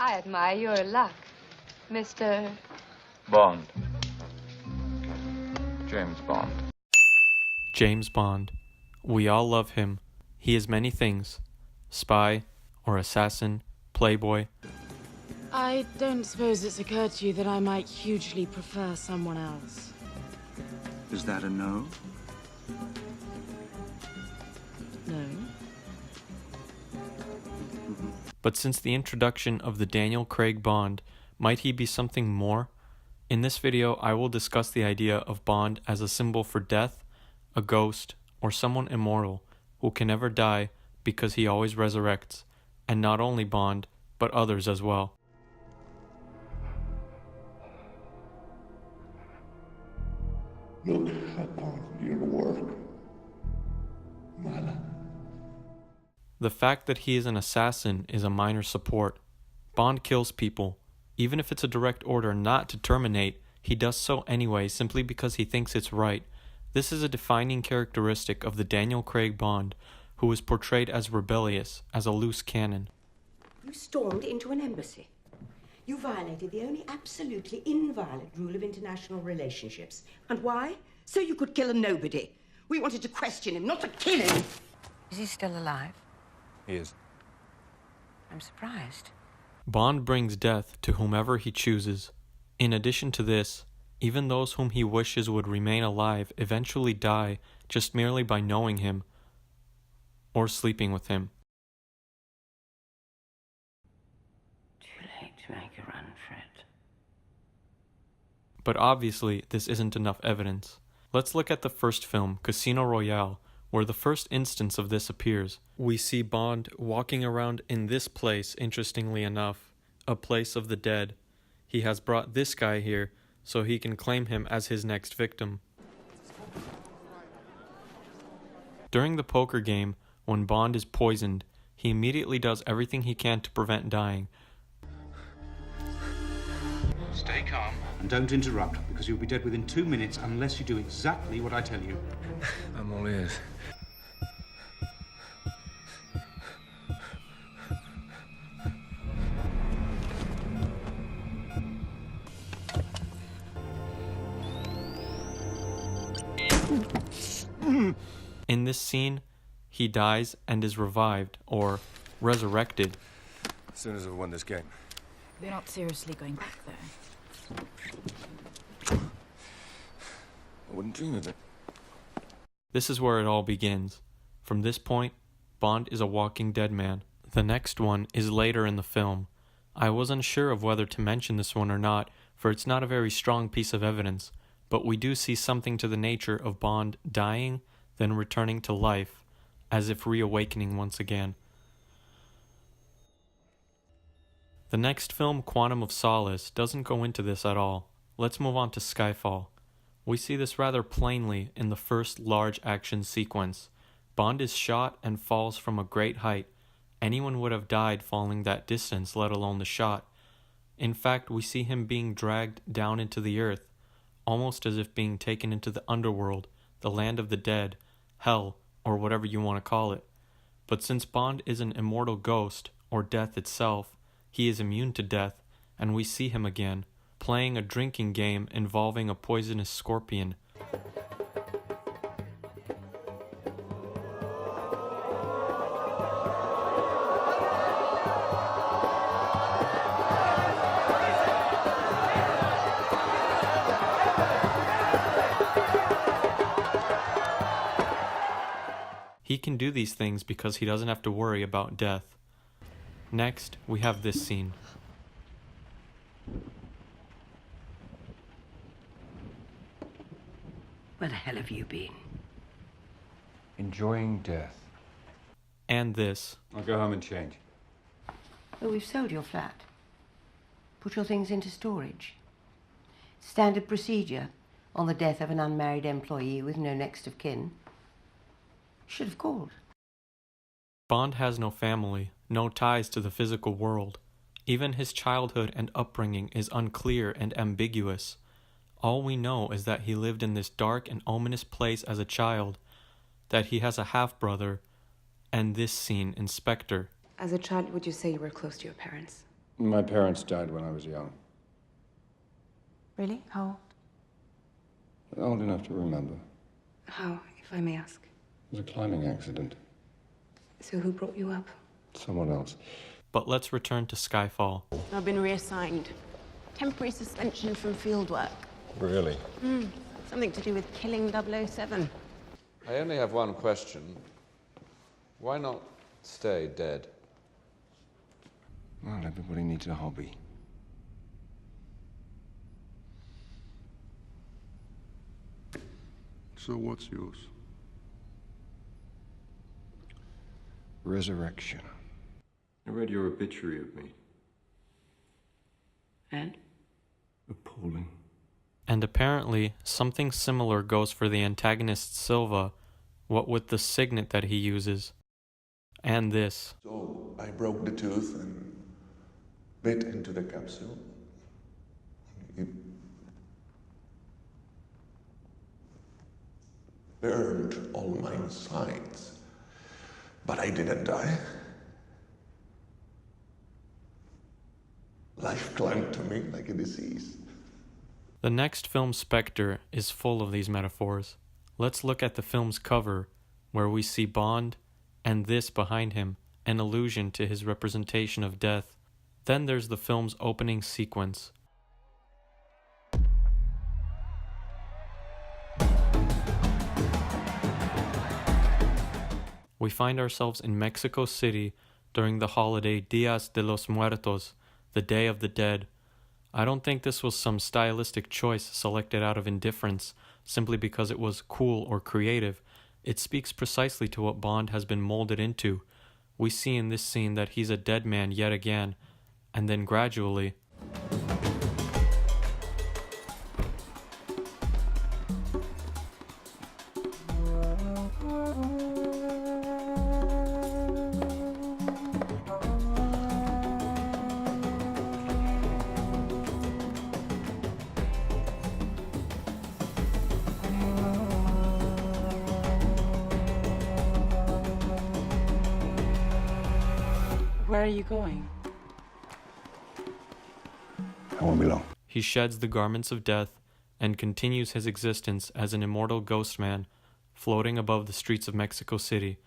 I admire your luck, Mr. Bond. James Bond. James Bond. We all love him. He is many things. Spy or assassin, playboy. I don't suppose it's occurred to you that I might hugely prefer someone else. Is that a no? No? But since the introduction of the Daniel Craig Bond, might he be something more? In this video, I will discuss the idea of Bond as a symbol for death, a ghost, or someone immortal who can never die because he always resurrects, and not only Bond, but others as well. Look upon your work, Mala. The fact that he is an assassin is a minor support. Bond kills people. Even if it's a direct order not to terminate, he does so anyway simply because he thinks it's right. This is a defining characteristic of the Daniel Craig Bond, who is portrayed as rebellious, as a loose cannon. You stormed into an embassy. You violated the only absolutely inviolate rule of international relationships. And why? So you could kill a nobody. We wanted to question him, not to kill him. Is he still alive? He is. I'm surprised. Bond brings death to whomever he chooses. In addition to this, even those whom he wishes would remain alive eventually die just merely by knowing him or sleeping with him. Too late to make a run for it. But obviously, this isn't enough evidence. Let's look at the first film, Casino Royale, where the first instance of this appears. We see Bond walking around in this place, interestingly enough, a place of the dead. He has brought this guy here so he can claim him as his next victim. During the poker game, when Bond is poisoned, he immediately does everything he can to prevent dying. Stay calm and don't interrupt, because you'll be dead within 2 minutes unless you do exactly what I tell you. I'm all ears. In this scene, he dies and is revived, or resurrected. As soon as I've won this game. We're not seriously going back there. I wouldn't dream of it. This is where it all begins. From this point, Bond is a walking dead man. The next one is later in the film. I was unsure of whether to mention this one or not, for it's not a very strong piece of evidence, but we do see something to the nature of Bond dying, then returning to life, as if reawakening once again. The next film, Quantum of Solace, doesn't go into this at all. Let's move on to Skyfall. We see this rather plainly in the first large action sequence. Bond is shot and falls from a great height. Anyone would have died falling that distance, let alone the shot. In fact, we see him being dragged down into the earth, almost as if being taken into the underworld, the land of the dead, hell, or whatever you want to call it. But since Bond is an immortal ghost, or death itself, he is immune to death, and we see him again, playing a drinking game involving a poisonous scorpion. He can do these things because he doesn't have to worry about death. Next, we have this scene. Where the hell have you been? Enjoying death. And this. I'll go home and change. Well, we've sold your flat. Put your things into storage. Standard procedure on the death of an unmarried employee with no next of kin. Should have called. Bond has no family, no ties to the physical world. Even his childhood and upbringing is unclear and ambiguous. All we know is that he lived in this dark and ominous place as a child, that he has a half-brother, and this scene, Inspector. As a child, would you say you were close to your parents? My parents died when I was young. Really? How old? Old enough to remember. How, if I may ask? It was a climbing accident. So who brought you up? Someone else. But let's return to Skyfall. I've been reassigned. Temporary suspension from field work. Really? Something to do with killing 007. I only have one question. Why not stay dead? Well, everybody needs a hobby. So what's yours? Resurrection. I read your obituary of me. And? Appalling. And apparently, something similar goes for the antagonist Silva, what with the signet that he uses. And this. So I broke the tooth and bit into the capsule. It burned all my insides. But I didn't die. Life clung to me like a disease. The next film, Spectre, is full of these metaphors. Let's look at the film's cover, where we see Bond, and this behind him, an allusion to his representation of death. Then there's the film's opening sequence. We find ourselves in Mexico City during the holiday Dias de los Muertos, the Day of the Dead. I don't think this was some stylistic choice selected out of indifference simply because it was cool or creative. It speaks precisely to what Bond has been molded into. We see in this scene that he's a dead man yet again, and then gradually, Where are you going? I won't be long. he sheds the garments of death and continues his existence as an immortal ghost man floating above the streets of Mexico City.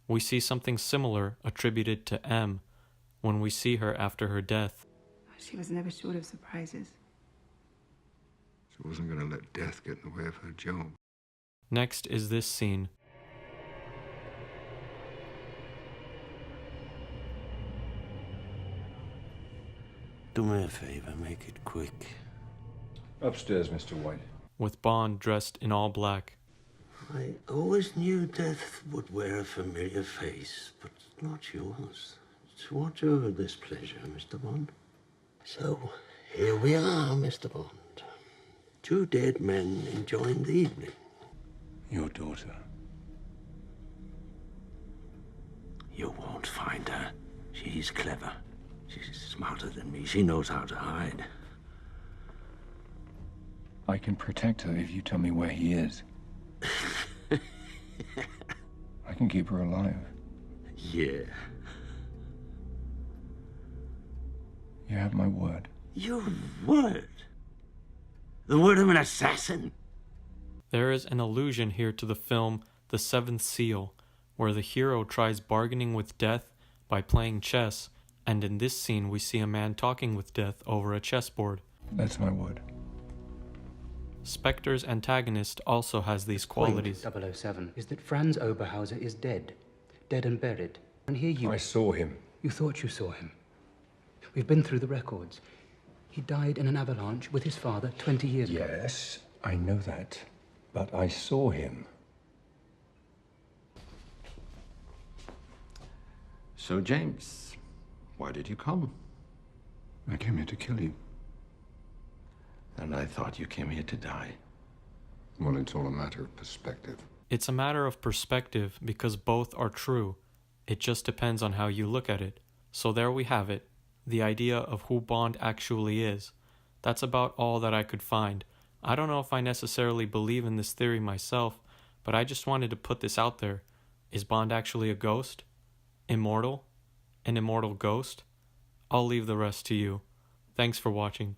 We see something similar attributed to M when we see her after her death. She was never short of surprises. She wasn't going to let death get in the way of her job. Next is this scene. Do me a favor, make it quick. Upstairs, Mr. White. With Bond dressed in all black. I always knew death would wear a familiar face, but not yours. It's what your displeasure, Mr. Bond. So, here we are, Mr. Bond. Two dead men enjoying the evening. Your daughter. You won't find her. She's clever. She's smarter than me. She knows how to hide. I can protect her if you tell me where he is. I can keep her alive. Yeah. You have my word. Your word? The word of an assassin? There is an allusion here to the film The Seventh Seal, where the hero tries bargaining with death by playing chess, and in this scene we see a man talking with death over a chessboard. That's my word. Spectre's antagonist also has these qualities. Point 007 is that Franz Oberhauser is dead. Dead and buried. And here you... I saw him. You thought you saw him. We've been through the records. He died in an avalanche with his father 20 years ago. Yes, I know that. But I saw him. So, James, why did you come? I came here to kill you. And I thought you came here to die. Well, it's all a matter of perspective. It's a matter of perspective because both are true. It just depends on how you look at it. So there we have it, the idea of who Bond actually is. That's about all that I could find. I don't know if I necessarily believe in this theory myself, but I just wanted to put this out there. Is Bond actually a ghost? Immortal? An immortal ghost? I'll leave the rest to you. Thanks for watching.